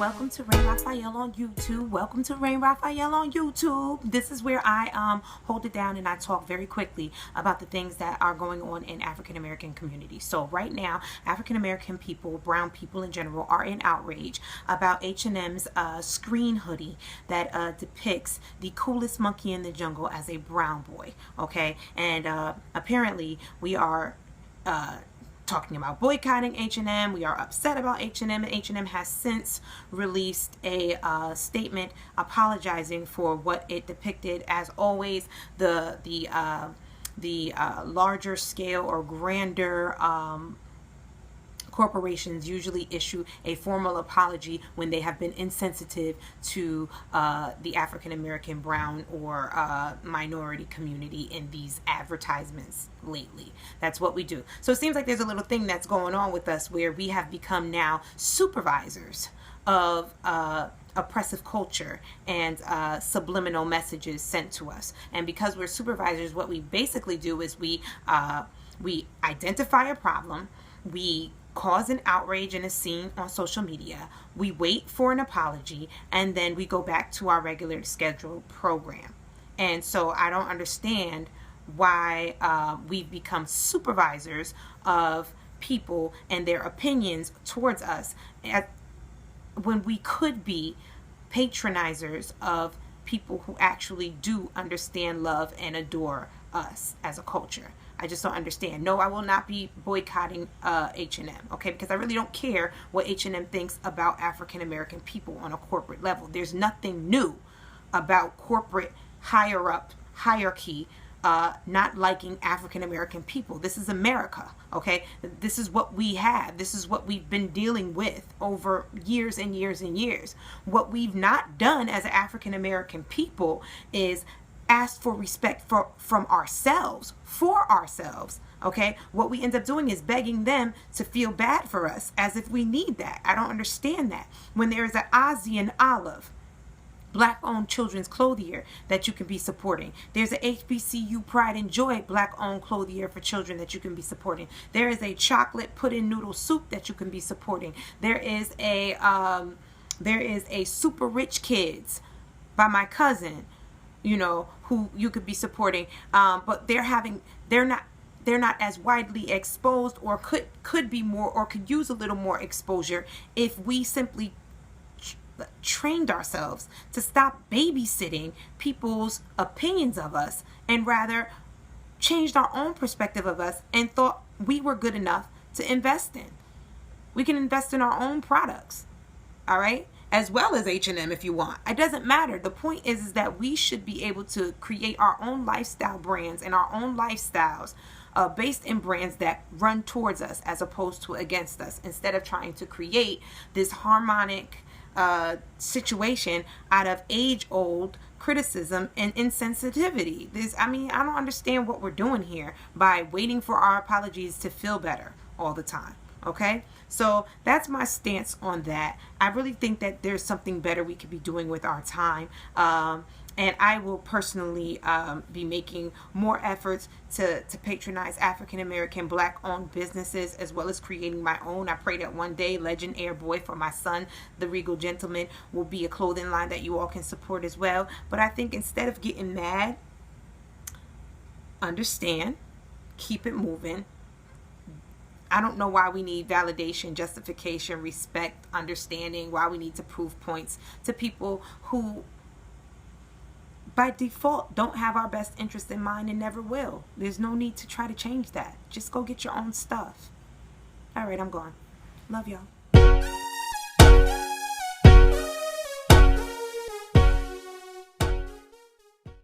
welcome to Rain Raphael on YouTube. Welcome to Rain Raphael on YouTube. This is where I hold it down and I talk very quickly about the things that are going on in African American communities. So right now, African American people, brown people in general, are in outrage about H&M's screen hoodie that depicts the coolest monkey in the jungle as a brown boy. Okay, and apparently we are talking about boycotting H&M. We are upset about H&M, and H&M has since released a statement apologizing for what it depicted. As always, the larger scale or grander corporations usually issue a formal apology when they have been insensitive to the African American, brown, or minority community in these advertisements lately. That's what we do. So it seems like there's a little thing that's going on with us where we have become now supervisors of oppressive culture and subliminal messages sent to us. And because we're supervisors, what we basically do is we identify a problem, we cause an outrage and a scene on social media, we wait for an apology, and then we go back to our regular scheduled program. And so I don't understand why we've become supervisors of people and their opinions towards us when we could be patronizers of people who actually do understand, love, and adore us as a culture. I just don't understand. No, I will not be boycotting H&M, okay? Because I really don't care what H&M thinks about African American people on a corporate level. There's nothing new about corporate higher up hierarchy not liking African American people. This is America, okay? This is what we have. This is what we've been dealing with over years and years and years. What we've not done as African American people is ask for respect from ourselves, for ourselves, okay? What we end up doing is begging them to feel bad for us as if we need that. I don't understand that. When there is an Ozzie Olive, Black-owned children's clothier that you can be supporting. There's a HBCU Pride Joy Black-owned clothier for children that you can be supporting. There is a chocolate Puddin noodle soup that you can be supporting. There is a Super Rich Kids by my cousin, you know, who you could be supporting, but they're not as widely exposed, or could be more, or could use a little more exposure if we simply trained ourselves to stop babysitting people's opinions of us and rather changed our own perspective of us and thought we were good enough to invest in. We can invest in our own products, all right? As well as H&M if you want. It doesn't matter. The point is that we should be able to create our own lifestyle brands and our own lifestyles based in brands that run towards us as opposed to against us, instead of trying to create this harmonic situation out of age-old criticism and insensitivity. I don't understand what we're doing here by waiting for our apologies to feel better all the time. Okay, so that's my stance on that. I really think that there's something better we could be doing with our time. And I will personally be making more efforts to patronize African American Black-owned businesses, as well as creating my own. I pray that one day Legend Heir Boy for my son, the Regal Gentleman, will be a clothing line that you all can support as well. But I think instead of getting mad, understand, keep it moving. I don't know why we need validation, justification, respect, understanding, why we need to prove points to people who by default don't have our best interest in mind and never will. There's no need to try to change that. Just go get your own stuff. All right, I'm gone. Love y'all.